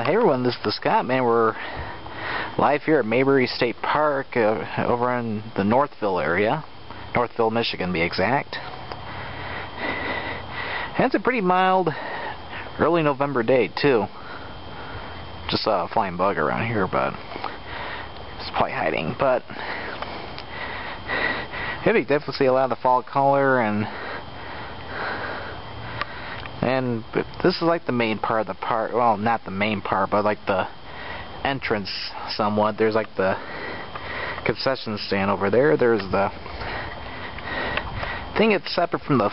Hey everyone, this is the Scott, man. We're live here at Maybury State Park over in the Northville area. Northville, Michigan, to be exact. And it's a pretty mild early November day, too. Just saw a flying bug around here, but it's probably hiding. But you definitely see a lot of the fall color, and this is like the main part of the park. Well, not the main part, but like the entrance somewhat. There's like the concession stand over there. There's the thing that's separate from the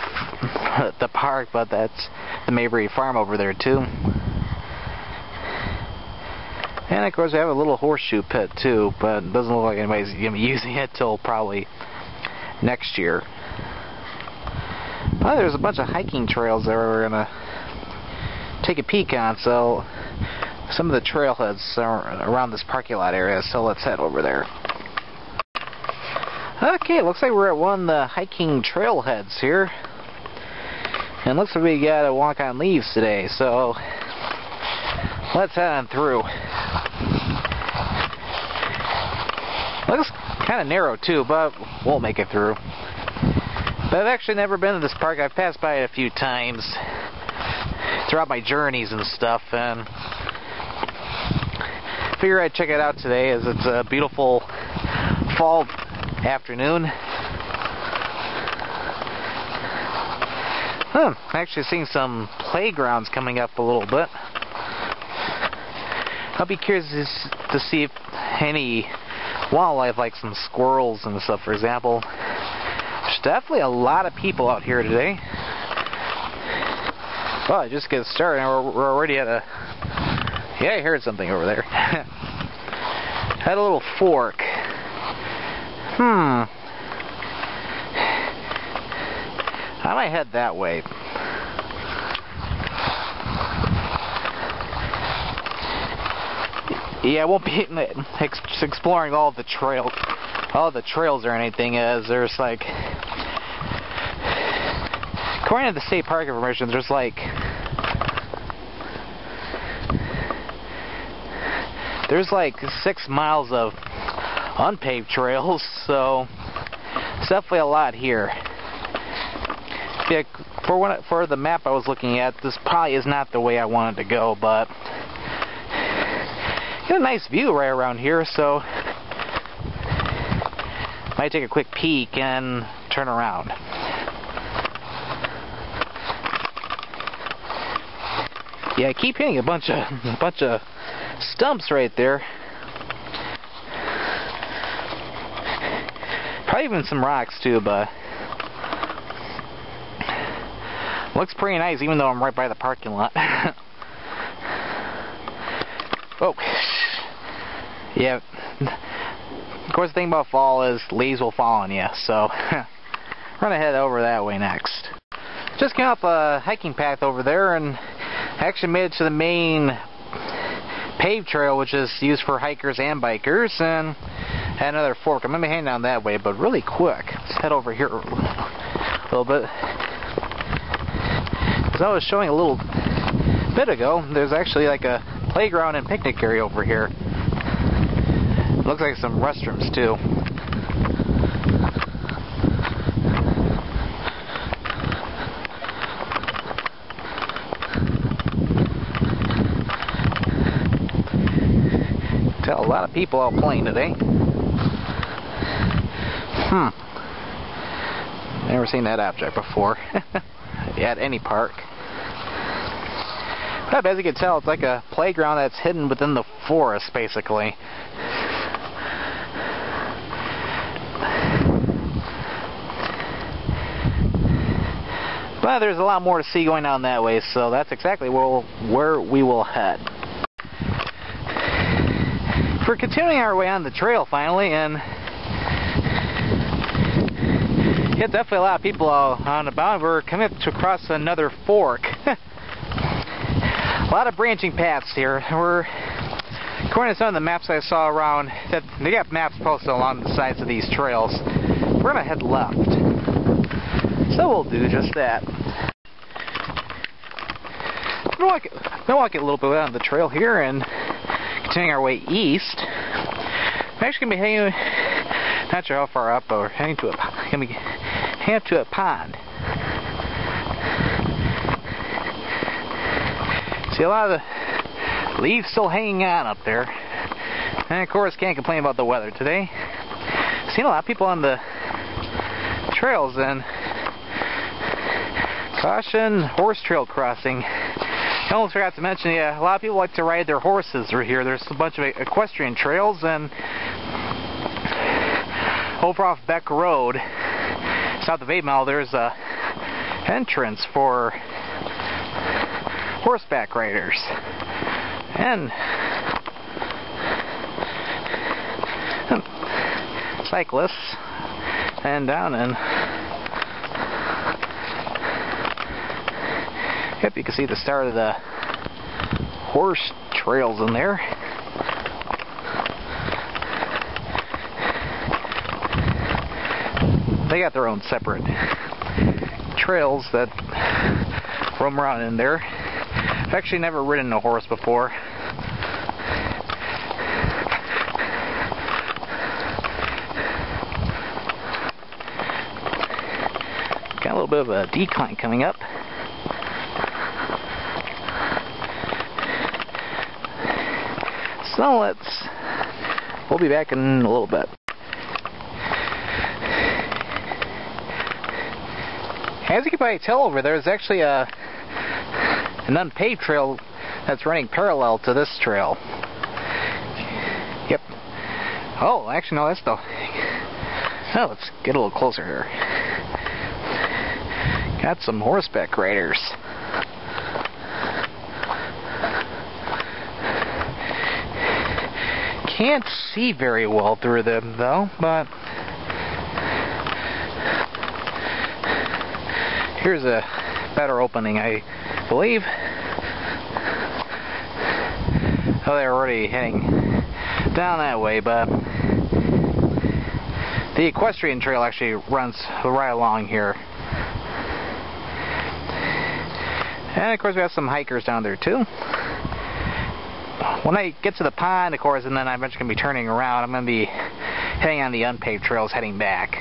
park, but that's the Maybury farm over there too. And of course we have a little horseshoe pit too, but it doesn't look like anybody's going to be using it till probably next year. Well, there's a bunch of hiking trails that we're going to take a peek on, so some of the trailheads are around this parking lot area, so let's head over there. Okay, looks like we're at one of the hiking trailheads here. And looks like we got a walk on leaves today, so let's head on through. Looks kind of narrow too, but we'll make it through. But I've actually never been to this park. I've passed by it a few times throughout my journeys and stuff, and figure I'd check it out today as it's a beautiful fall afternoon. I'm actually seeing some playgrounds coming up a little bit. I'll be curious to see if any wildlife, like some squirrels and stuff, for example. There's definitely a lot of people out here today. Well, I just get started and we're already at a... Yeah, I heard something over there. Had a little fork. I might head that way. Yeah, I won't be exploring all the trails or anything, as there's like, according to the state park information, there's like there's like 6 miles of unpaved trails, so it's definitely a lot here. Yeah, for the map I was looking at, this probably is not the way I wanted to go, but got a nice view right around here, so might take a quick peek and turn around. Yeah, I keep hitting a bunch of stumps right there. Probably even some rocks too, but looks pretty nice, even though I'm right by the parking lot. Oh, yeah. Of course, the thing about fall is leaves will fall on you, so we're gonna head over that way next. Just came up a hiking path over there, and actually made it to the main paved trail, which is used for hikers and bikers, and had another fork. I'm gonna be heading down that way, but really quick. Let's head over here a little bit. As I was showing a little bit ago, there's actually like a playground and picnic area over here. Looks like some restrooms too. Tell a lot of people out playing today. Never seen that object before. At any park. But as you can tell, it's like a playground that's hidden within the forest, basically. But there's a lot more to see going on that way, so that's exactly where we will head. We're continuing our way on the trail finally, and yeah, definitely a lot of people on the bound. We're coming up to cross another fork. A lot of branching paths here. We're, according to some of the maps I saw around, that they got maps posted along the sides of these trails. We're gonna head left. So we'll do just that. We'll walk a little bit on the trail here and continuing our way east. I'm actually going to be heading, not sure how far up, but we're heading to a pond. See a lot of the leaves still hanging on up there. And of course, can't complain about the weather today. Seen a lot of people on the trails, and caution, horse trail crossing. I almost forgot to mention, yeah, a lot of people like to ride their horses through here. There's a bunch of equestrian trails, and over off Beck Road, south of 8 Mile, there's a entrance for horseback riders. And cyclists, and down and yep, you can see the start of the horse trails in there. They got their own separate trails that roam around in there. I've actually never ridden a horse before. Got a little bit of a decline coming up. So we'll be back in a little bit. As you can probably tell over there, there's actually an unpaved trail that's running parallel to this trail. Yep. Oh, actually no, that's the... Oh, let's get a little closer here. Got some horseback riders. Can't see very well through them though, but here's a better opening, I believe. Oh, they're already heading down that way, but the Equestrian Trail actually runs right along here. And of course we have some hikers down there too. When I get to the pond, of course, and then I'm eventually going to be turning around, I'm going to be heading on the unpaved trails heading back.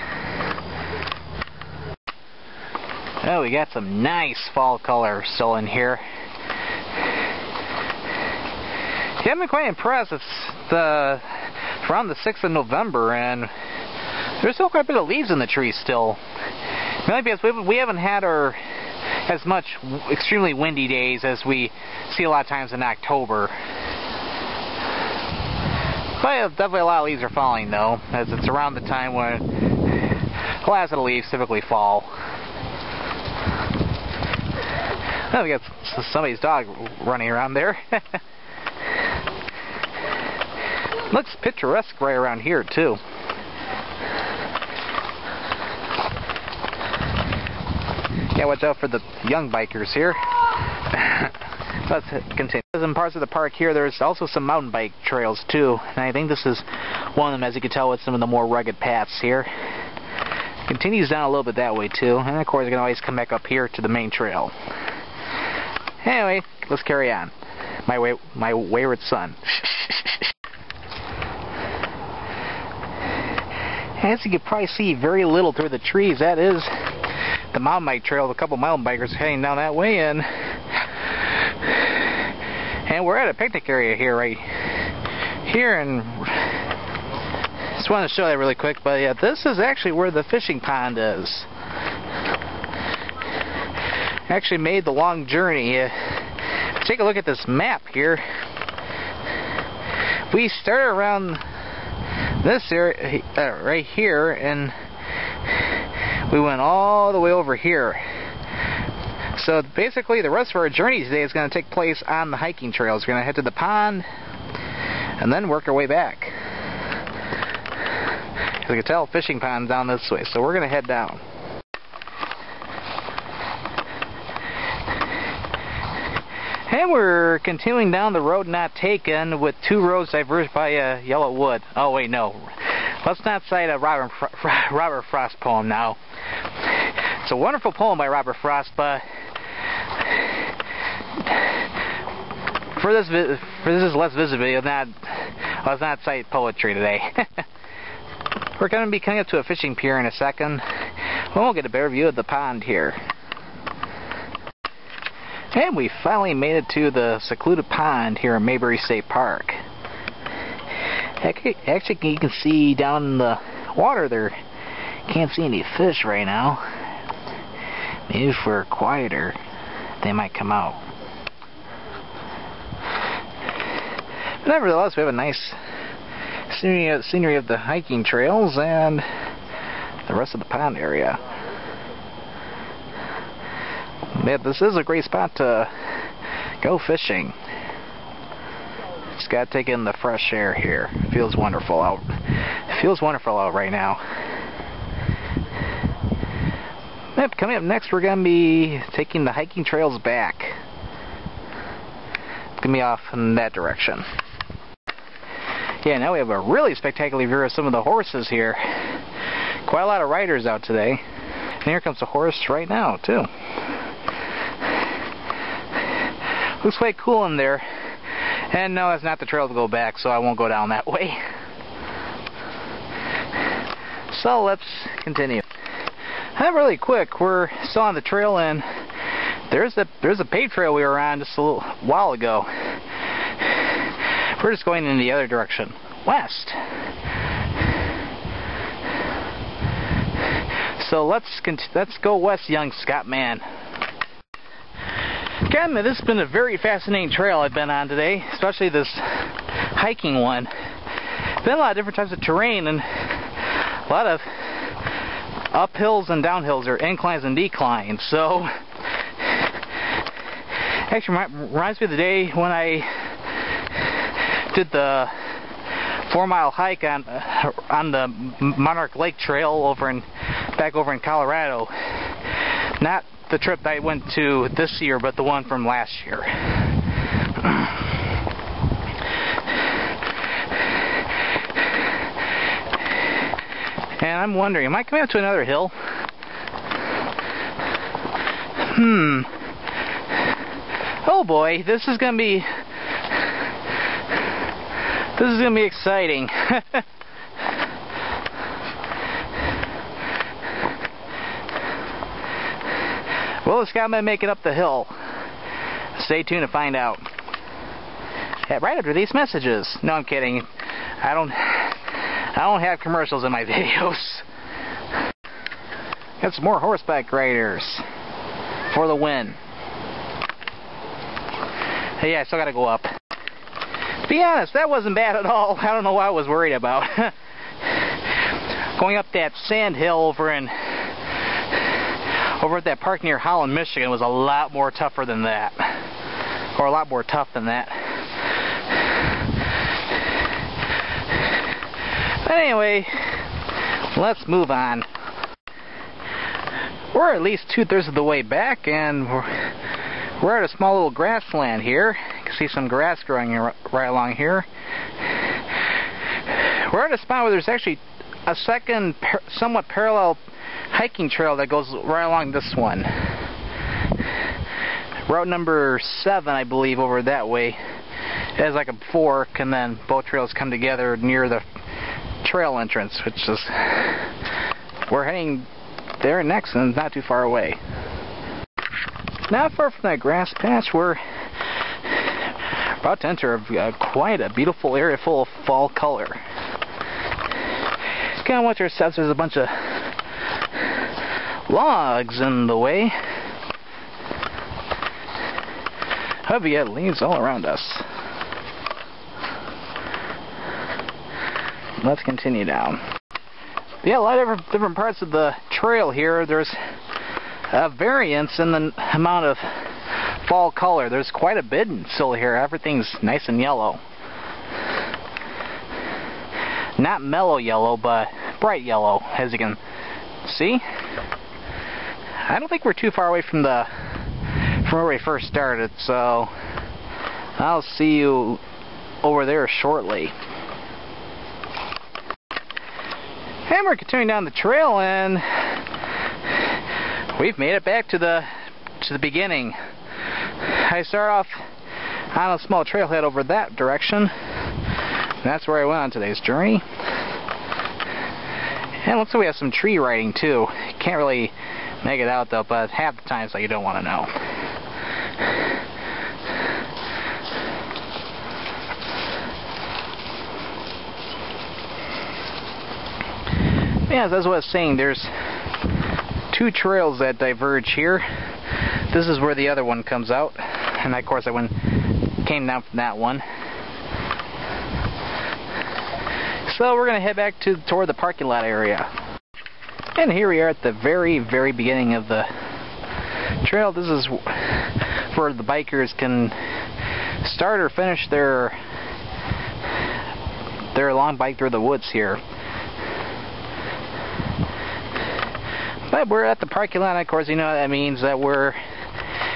Oh, we got some nice fall color still in here. Yeah, I've been quite impressed. It's around the 6th of November, and there's still quite a bit of leaves in the trees still. Mainly because we haven't had as much extremely windy days as we see a lot of times in October. But definitely a lot of leaves are falling though, as it's around the time when the last of the leaves typically fall. Oh, we got somebody's dog running around there. Looks picturesque right around here too. Yeah, watch out for the young bikers here. Let's continue. In parts of the park here, there's also some mountain bike trails too, and I think this is one of them, as you can tell with some of the more rugged paths here. Continues down a little bit that way too, and of course you can always come back up here to the main trail. Anyway, let's carry on. My wayward son. As you can probably see very little through the trees, that is the mountain bike trail. A couple mountain bikers heading down that way, and we're at a picnic area here, right here, and just wanted to show that really quick. But yeah, this is actually where the fishing pond is. Actually made the long journey. Take a look at this map here. We started around this area right here, and we went all the way over here. So basically the rest of our journey today is going to take place on the hiking trails. We're going to head to the pond and then work our way back. As you can tell, fishing pond's down this way, so we're going to head down. And we're continuing down the road not taken, with two roads diverged by yellow wood. Oh wait, no. Let's not cite a Robert Frost poem now. It's a wonderful poem by Robert Frost, but for this is less visibility. It's not sight poetry today. We're going to be coming up to a fishing pier in a second. We'll get a better view of the pond here. And we finally made it to the secluded pond here in Maybury State Park. Actually, you can see down in the water there. Can't see any fish right now. Maybe if we're quieter, they might come out. But nevertheless, we have a nice scenery of the hiking trails and the rest of the pond area. Yeah, this is a great spot to go fishing. Just gotta take in the fresh air here. It feels wonderful out. It feels wonderful out right now. Yep, coming up next, we're gonna be taking the hiking trails back. It's gonna be off in that direction. Yeah, now we have a really spectacular view of some of the horses here. Quite a lot of riders out today. And here comes a horse right now, too. Looks quite cool in there. And no, that's not the trail to go back, so I won't go down that way. So let's continue. Really quick, we're still on the trail, and there's a paved trail we were on just a little while ago. We're just going in the other direction, west. So let's go west, young Scott man. Again, this has been a very fascinating trail I've been on today, especially this hiking one. Been a lot of different types of terrain and a lot of uphills and downhills, or inclines and declines. So, actually reminds me of the day when I did the 4-mile hike on the Monarch Lake Trail back over in Colorado. Not the trip that I went to this year, but the one from last year. And I'm wondering, am I coming up to another hill? Oh boy, this is gonna be exciting. Well, it's got me making up the hill. Stay tuned to find out. Yeah, right after these messages. No, I'm kidding. I don't have commercials in my videos. Got some more horseback riders for the win. Hey, yeah, I still gotta go up. To be honest, that wasn't bad at all. I don't know what I was worried about. Going up that sand hill over at that park near Holland, Michigan was a lot more tougher than that. Or a lot more tough than that. But anyway, let's move on. We're at least 2/3 of the way back, and we're at a small little grassland here. You can see some grass growing right along here. We're at a spot where there's actually a second somewhat parallel hiking trail that goes right along this one. Route number 7, I believe, over that way. It has like a fork, and then both trails come together near the trail entrance, which is, we're heading there next, and not too far away. Not far from that grass patch, we're about to enter quite a beautiful area full of fall color. Just kind of watch ourselves. There's a bunch of logs in the way. However, you have leaves all around us. Let's continue down. Yeah, a lot of different parts of the trail here. There's a variance in the amount of fall color. There's quite a bit still here. Everything's nice and yellow. Not mellow yellow, but bright yellow, as you can see. I don't think we're too far away from where we first started, so I'll see you over there shortly. And we're continuing down the trail, and we've made it back to the beginning. I start off on a small trailhead over that direction. And that's where I went on today's journey. And looks like we have some tree riding too. Can't really make it out though, but half the time it's like you don't want to know. Yeah, as I was saying, there's two trails that diverge here. This is where the other one comes out, and of course I came down from that one. So we're gonna head back toward the parking lot area. And here we are at the very, very beginning of the trail. This is where the bikers can start or finish their long bike through the woods here. But we're at the parking lot, and of course you know what that means, that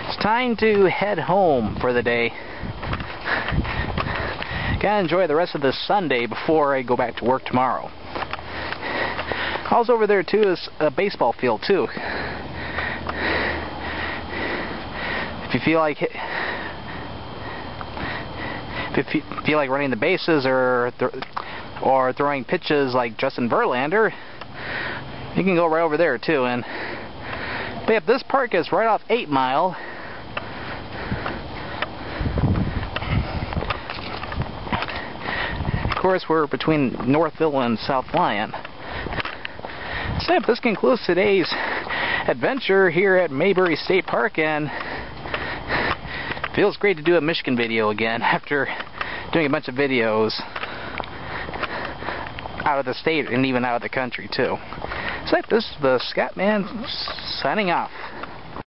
it's time to head home for the day. Gotta enjoy the rest of this Sunday before I go back to work tomorrow. Also over there too is a baseball field too. If you feel like running the bases or throwing pitches like Justin Verlander, you can go right over there too. But yeah, this park is right off 8 Mile. Of course, we're between Northville and South Lyon. So yeah, this concludes today's adventure here at Maybury State Park, and feels great to do a Michigan video again after doing a bunch of videos out of the state and even out of the country too. So this is the Scott Man signing off.